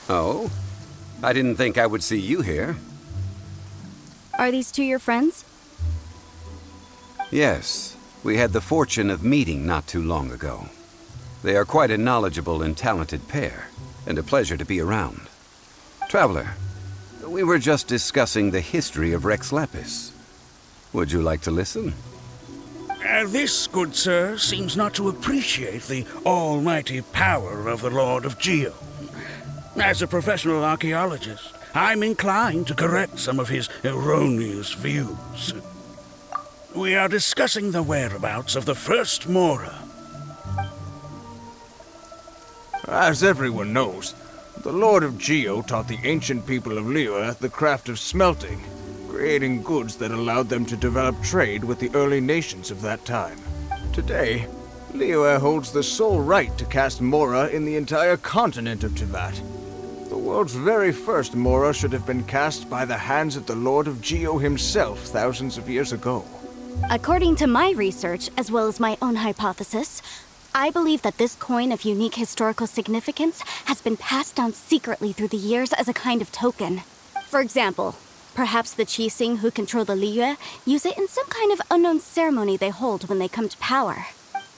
Oh? I didn't think I would see you here. Are these two your friends? Yes, we had the fortune of meeting not too long ago. They are quite a knowledgeable and talented pair, and a pleasure to be around. Traveler, we were just discussing the history of Rex Lapis. Would you like to listen? This, good sir, seems not to appreciate the almighty power of the Lord of Geo. As a professional archaeologist, I'm inclined to correct some of his erroneous views. We are discussing the whereabouts of the first Mora. As everyone knows, the Lord of Geo taught the ancient people of Yore the craft of smelting, creating goods that allowed them to develop trade with the early nations of that time. Today, Yore holds the sole right to cast Mora in the entire continent of Teyvat. The world's very first Mora should have been cast by the hands of the Lord of Geo himself thousands of years ago. According to my research, as well as my own hypothesis, I believe that this coin of unique historical significance has been passed down secretly through the years as a kind of token. For example, perhaps the Qixing who control the Liyue use it in some kind of unknown ceremony they hold when they come to power.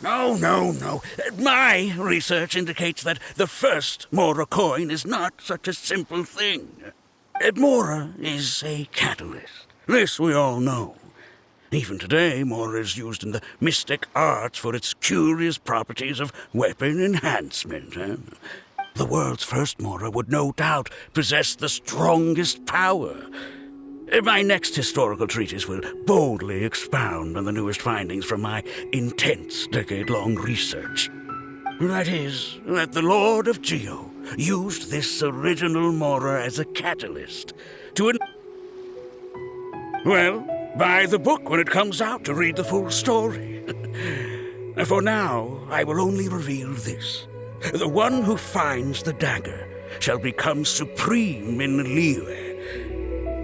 No. My research indicates that the first Mora coin is not such a simple thing. Mora is a catalyst. This we all know. Even today, Mora is used in the mystic arts for its curious properties of weapon enhancement. The world's first Mora would no doubt possess the strongest power. My next historical treatise will boldly expound on the newest findings from my intense decade-long research. That is, that the Lord of Geo used this original Mora as a catalyst to... buy the book when it comes out to read the full story. For now, I will only reveal this. The one who finds the dagger shall become supreme in Liyue.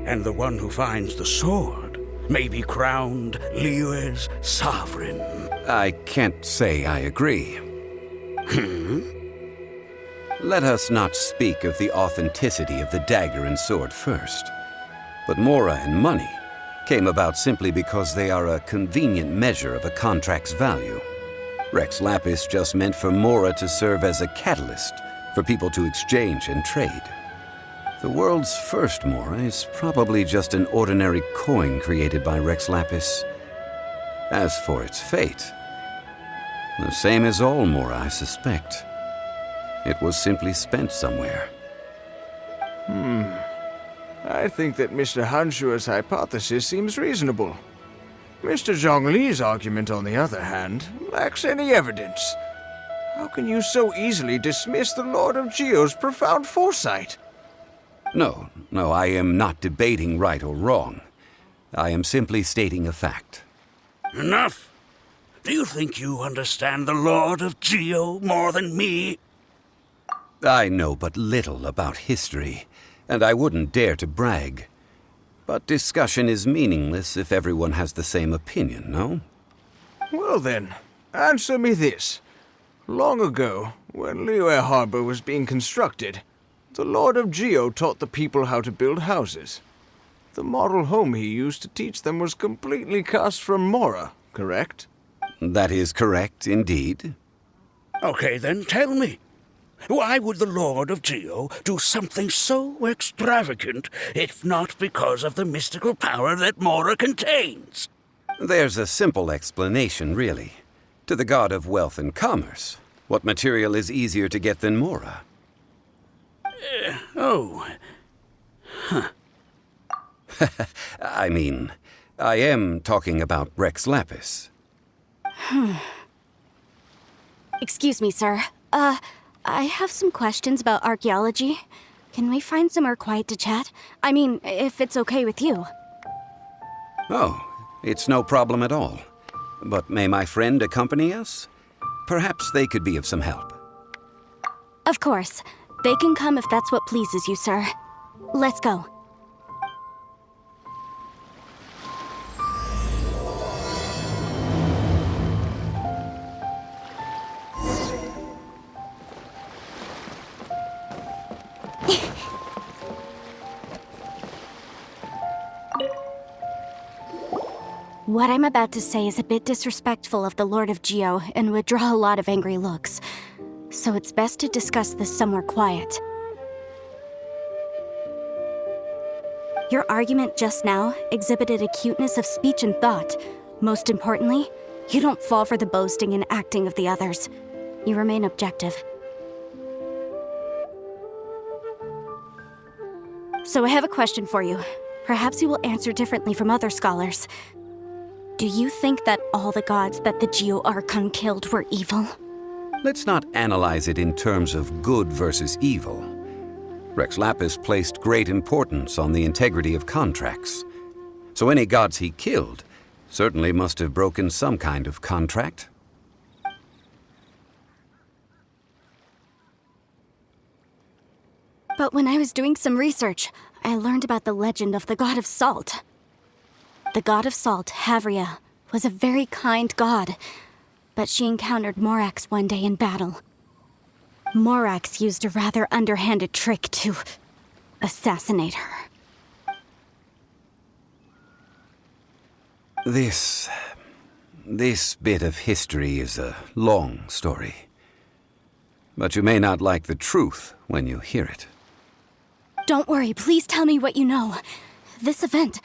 And the one who finds the sword may be crowned Liyue's sovereign. I can't say I agree. Let us not speak of the authenticity of the dagger and sword first. But Mora and money came about simply because they are a convenient measure of a contract's value. Rex Lapis just meant for Mora to serve as a catalyst for people to exchange and trade. The world's first Mora is probably just an ordinary coin created by Rex Lapis. As for its fate, the same as all Mora, I suspect. It was simply spent somewhere. I think that Mr. Hanshua's hypothesis seems reasonable. Mr. Zhongli's argument, on the other hand, lacks any evidence. How can you so easily dismiss the Lord of Geo's profound foresight? No, I am not debating right or wrong. I am simply stating a fact. Enough! Do you think you understand the Lord of Geo more than me? I know but little about history, and I wouldn't dare to brag. But discussion is meaningless if everyone has the same opinion, no? Well then, answer me this. Long ago, when Liyue Harbor was being constructed, the Lord of Geo taught the people how to build houses. The model home he used to teach them was completely cast from Mora, correct? That is correct, indeed. Okay, then tell me. Why would the Lord of Geo do something so extravagant if not because of the mystical power that Mora contains? There's a simple explanation, really. To the god of wealth and commerce, what material is easier to get than Mora? I mean, I am talking about Rex Lapis. Excuse me, sir. I have some questions about archaeology. Can we find somewhere quiet to chat? I mean, if it's okay with you. Oh, it's no problem at all. But may my friend accompany us? Perhaps they could be of some help. Of course. They can come if that's what pleases you, sir. Let's go. What I'm about to say is a bit disrespectful of the Lord of Geo and would draw a lot of angry looks. So it's best to discuss this somewhere quiet. Your argument just now exhibited acuteness of speech and thought. Most importantly, you don't fall for the boasting and acting of the others. You remain objective. So I have a question for you. Perhaps you will answer differently from other scholars. Do you think that all the gods that the Geo Archon killed were evil? Let's not analyze it in terms of good versus evil. Rex Lapis placed great importance on the integrity of contracts. So any gods he killed certainly must have broken some kind of contract. But when I was doing some research, I learned about the legend of the god of salt. The god of salt, Havria, was a very kind god, but she encountered Morax one day in battle. Morax used a rather underhanded trick to assassinate her. This bit of history is a long story. But you may not like the truth when you hear it. Don't worry, please tell me what you know. This event,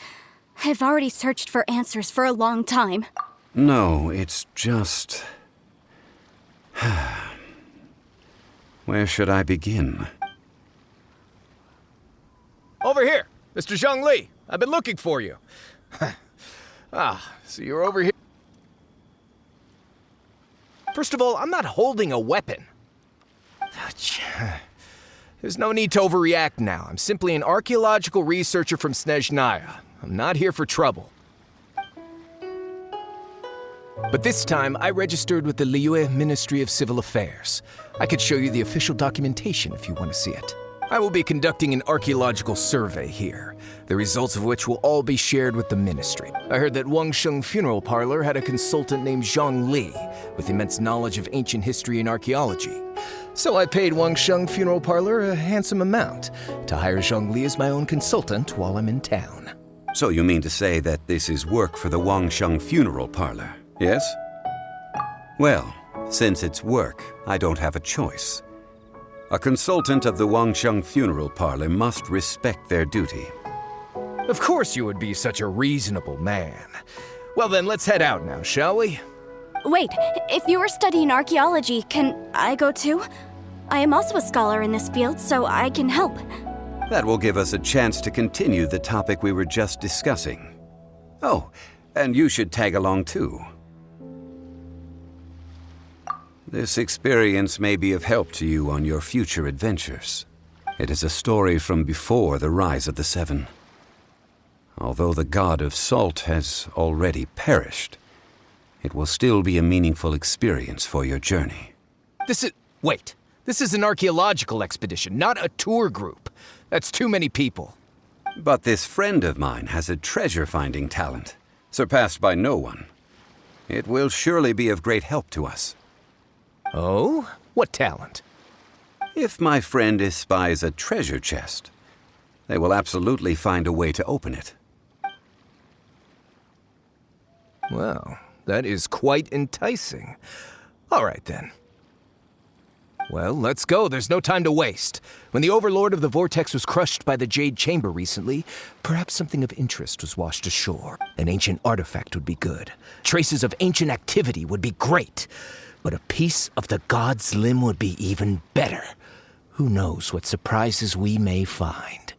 I've already searched for answers for a long time. No, it's just... Where should I begin? Over here, Mr. Zhongli. I've been looking for you. So you're over here. First of all, I'm not holding a weapon. There's no need to overreact now. I'm simply an archaeological researcher from Snezhnaya. I'm not here for trouble. But this time, I registered with the Liyue Ministry of Civil Affairs. I could show you the official documentation if you want to see it. I will be conducting an archaeological survey here, the results of which will all be shared with the ministry. I heard that Wangsheng Funeral Parlor had a consultant named Zhongli with immense knowledge of ancient history and archaeology. So I paid Wangsheng Funeral Parlor a handsome amount to hire Zhongli as my own consultant while I'm in town. So you mean to say that this is work for the Wangsheng Funeral Parlor, yes? Well, since it's work, I don't have a choice. A consultant of the Wangsheng Funeral Parlor must respect their duty. Of course you would be such a reasonable man. Well then, let's head out now, shall we? Wait, if you were studying archaeology, can I go too? I am also a scholar in this field, so I can help. That will give us a chance to continue the topic we were just discussing. Oh, and you should tag along too. This experience may be of help to you on your future adventures. It is a story from before the rise of the Seven. Although the god of salt has already perished, it will still be a meaningful experience for your journey. Wait. This is an archaeological expedition, not a tour group. That's too many people. But this friend of mine has a treasure-finding talent, surpassed by no one. It will surely be of great help to us. Oh? What talent? If my friend espies a treasure chest, they will absolutely find a way to open it. Well, that is quite enticing. All right, then. Well, let's go. There's no time to waste. When the Overlord of the Vortex was crushed by the Jade Chamber recently, perhaps something of interest was washed ashore. An ancient artifact would be good. Traces of ancient activity would be great. But a piece of the god's limb would be even better. Who knows what surprises we may find.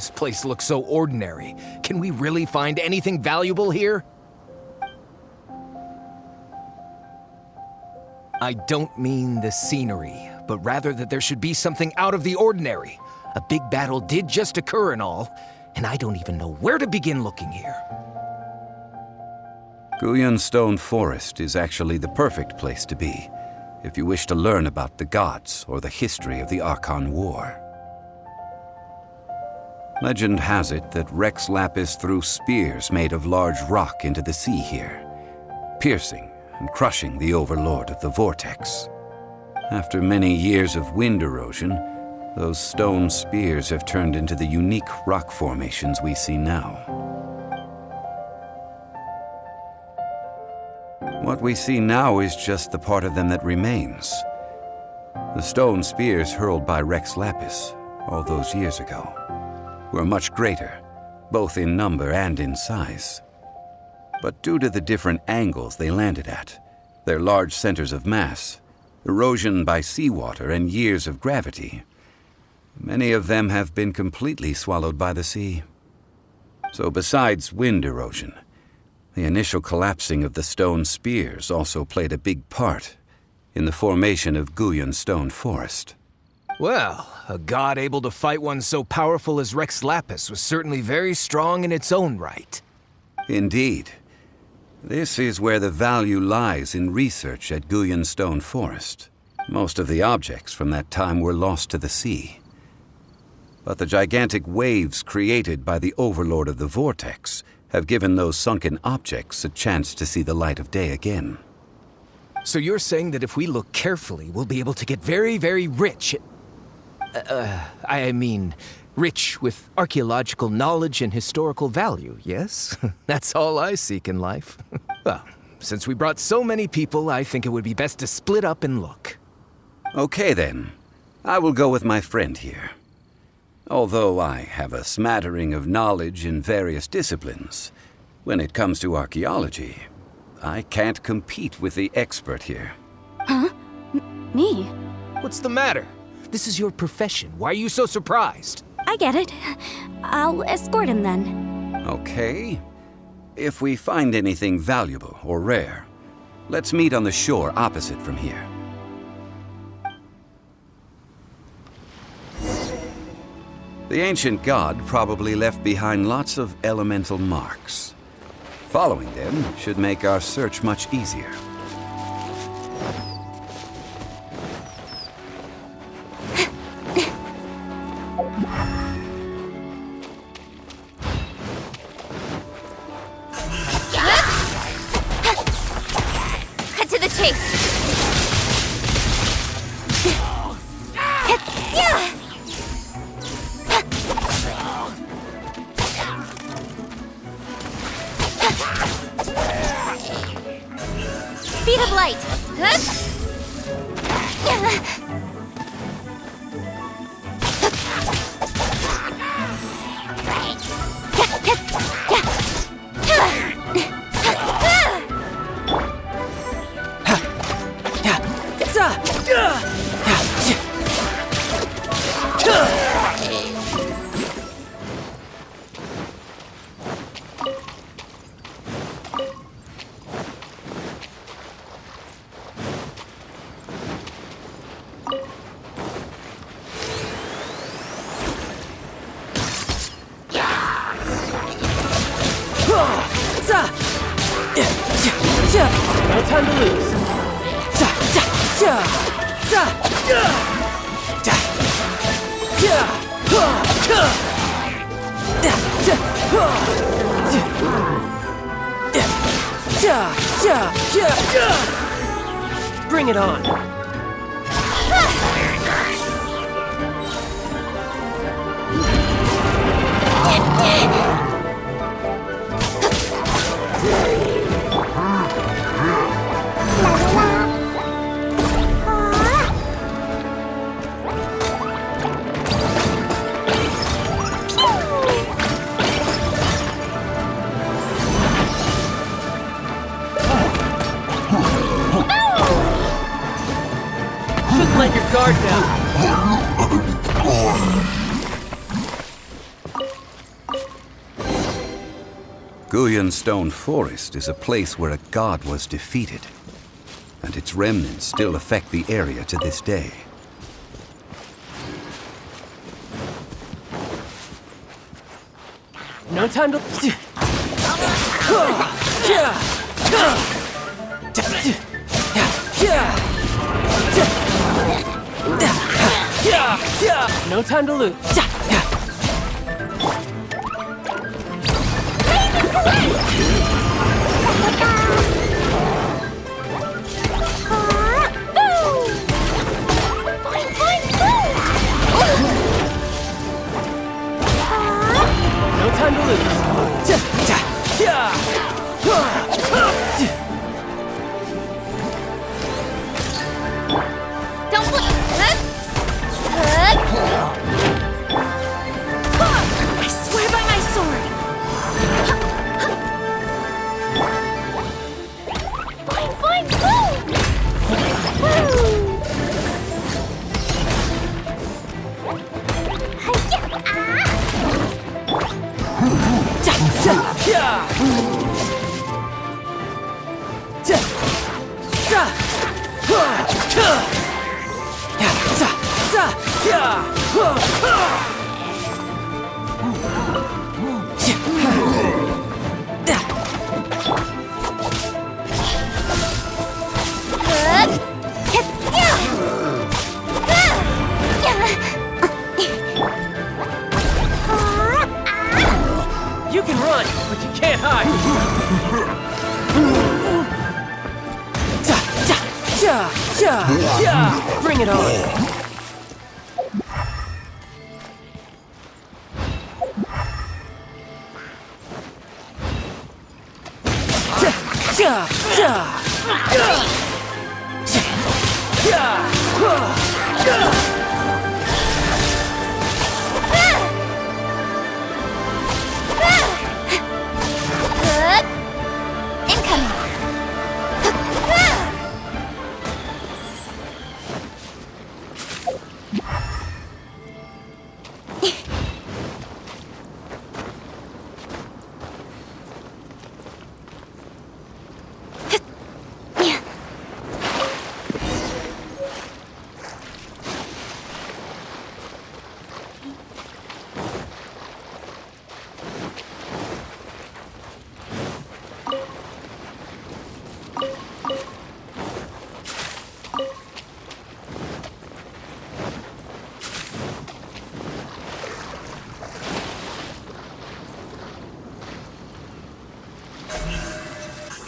This place looks so ordinary. Can we really find anything valuable here? I don't mean the scenery, but rather that there should be something out of the ordinary. A big battle did just occur and all, and I don't even know where to begin looking here. Guyan Stone Forest is actually the perfect place to be if you wish to learn about the gods or the history of the Archon War. Legend has it that Rex Lapis threw spears made of large rock into the sea here, piercing and crushing the overlord of the vortex. After many years of wind erosion, those stone spears have turned into the unique rock formations we see now. What we see now is just the part of them that remains. The stone spears hurled by Rex Lapis all those years ago were much greater, both in number and in size. But due to the different angles they landed at, their large centers of mass, erosion by seawater, and years of gravity, many of them have been completely swallowed by the sea. So besides wind erosion, the initial collapsing of the stone spears also played a big part in the formation of Guyan Stone Forest. Well, a god able to fight one so powerful as Rex Lapis was certainly very strong in its own right. Indeed. This is where the value lies in research at Guyan Stone Forest. Most of the objects from that time were lost to the sea. But the gigantic waves created by the overlord of the vortex have given those sunken objects a chance to see the light of day again. So you're saying that if we look carefully, we'll be able to get very, very rich. I mean, rich with archaeological knowledge and historical value, yes? That's all I seek in life. Well, since we brought so many people, I think it would be best to split up and look. Okay then. I will go with my friend here. Although I have a smattering of knowledge in various disciplines, when it comes to archaeology, I can't compete with the expert here. Huh? Me? What's the matter? This is your profession. Why are you so surprised? I get it. I'll escort him then. Okay. If we find anything valuable or rare, let's meet on the shore opposite from here. The ancient god probably left behind lots of elemental marks. Following them should make our search much easier. Cut to the chase. Speed of light. No time to lose. Bring it on. Shouldn't let your guard down. Ruyan Stone Forest is a place where a god was defeated, and its remnants still affect the area to this day. No time to. No time to lose. No time to lose. Don't look. I swear by my sword. Fine, fine, You can run, but you can't hide. Bring it on.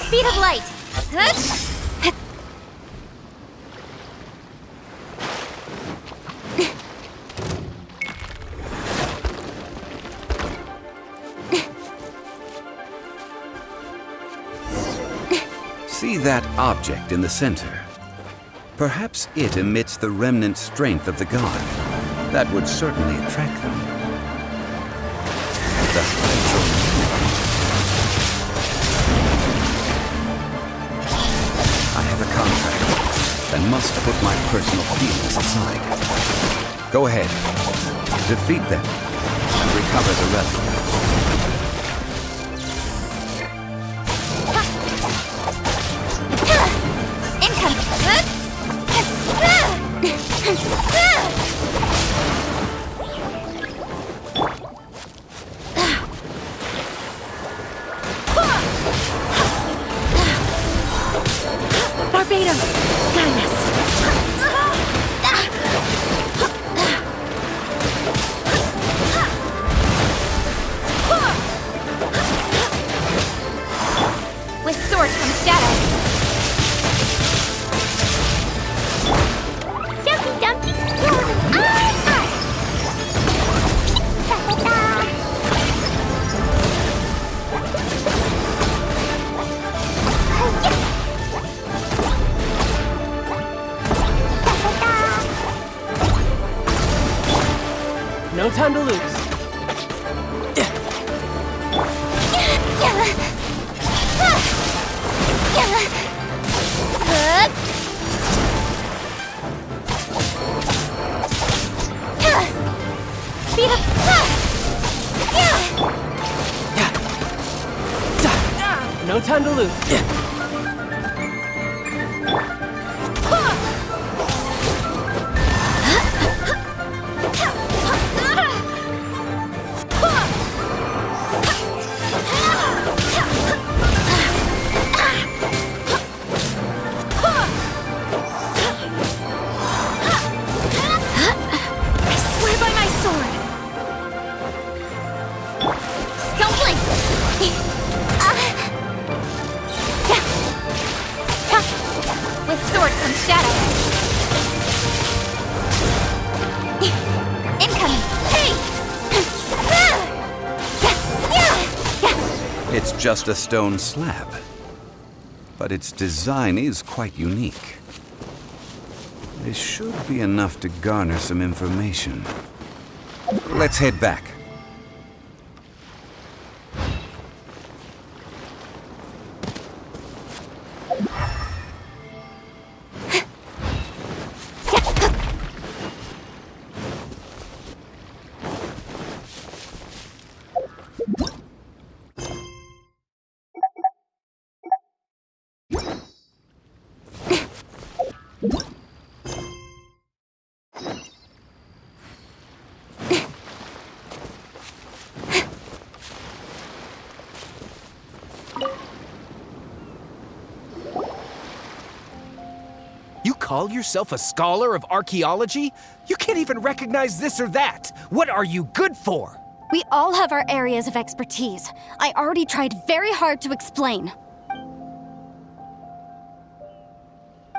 Speed of light. See that object in the center? Perhaps it emits the remnant strength of the god. That would certainly attract them. The hydro. I have a contract and must put my personal feelings aside. Go ahead, defeat them, and recover the relic. Barbados, guide us. With sword comes shadow. Dumpty Dumpty, No time to lose. Speed up. No time to lose. I swear by my sword! Don't blink! With sword comes shadow. Incoming! Hey! It's just a stone slab, but its design is quite unique. This should be enough to garner some information. Let's head back. You call yourself a scholar of archaeology? You can't even recognize this or that. What are you good for? We all have our areas of expertise. I already tried very hard to explain.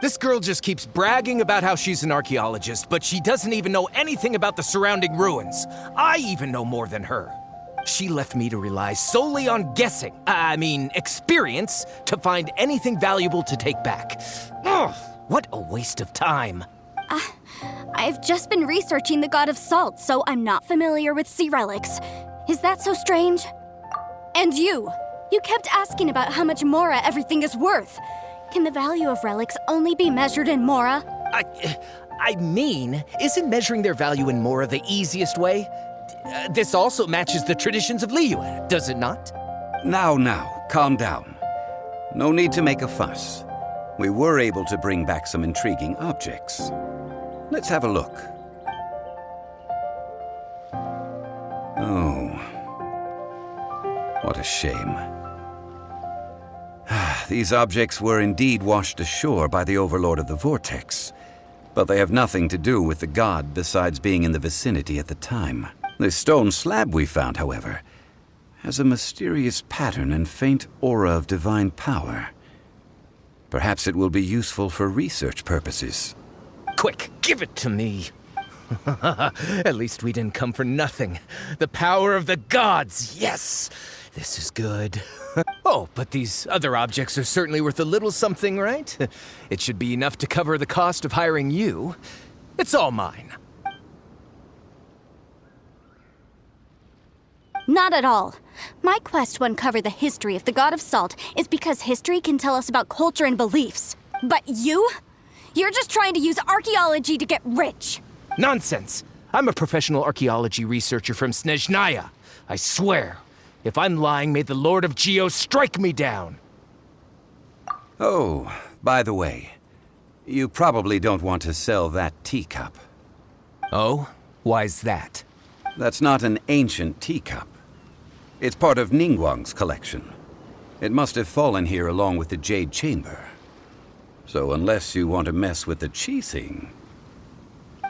This girl just keeps bragging about how she's an archaeologist, but she doesn't even know anything about the surrounding ruins. I even know more than her. She left me to rely solely on guessing, experience, to find anything valuable to take back. Ugh, what a waste of time. I've just been researching the god of salt, so I'm not familiar with sea relics. Is that so strange? And you kept asking about how much Mora everything is worth. Can the value of relics only be measured in Mora? Isn't measuring their value in Mora the easiest way? This also matches the traditions of Liyue, does it not? Now, calm down. No need to make a fuss. We were able to bring back some intriguing objects. Let's have a look. Oh, what a shame. These objects were indeed washed ashore by the Overlord of the Vortex, but they have nothing to do with the god besides being in the vicinity at the time. This stone slab we found, however, has a mysterious pattern and faint aura of divine power. Perhaps it will be useful for research purposes. Quick, give it to me. At least we didn't come for nothing. The power of the gods, yes! This is good. Oh, but these other objects are certainly worth a little something, right? It should be enough to cover the cost of hiring you. It's all mine. Not at all. My quest to uncover the history of the god of salt is because history can tell us about culture and beliefs. But you're just trying to use archaeology to get rich. Nonsense! I'm a professional archaeology researcher from Snezhnaya. I swear. If I'm lying, may the Lord of Geo strike me down. Oh, by the way, you probably don't want to sell that teacup. Oh? Why's that? That's not an ancient teacup. It's part of Ningguang's collection. It must have fallen here along with the Jade Chamber. So unless you want to mess with the Qixing...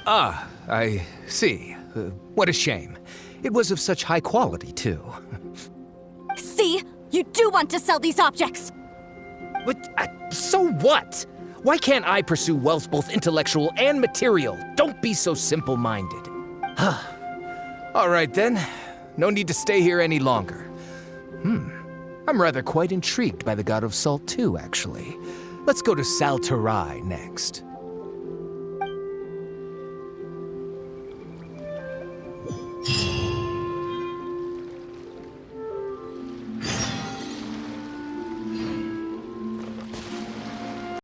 Ah, I see. What a shame. It was of such high quality, too. See? You do want to sell these objects! But, so what? Why can't I pursue wealth both intellectual and material? Don't be so simple-minded. All right, then. No need to stay here any longer. I'm rather quite intrigued by the God of Salt, too, actually. Let's go to Saltarai next.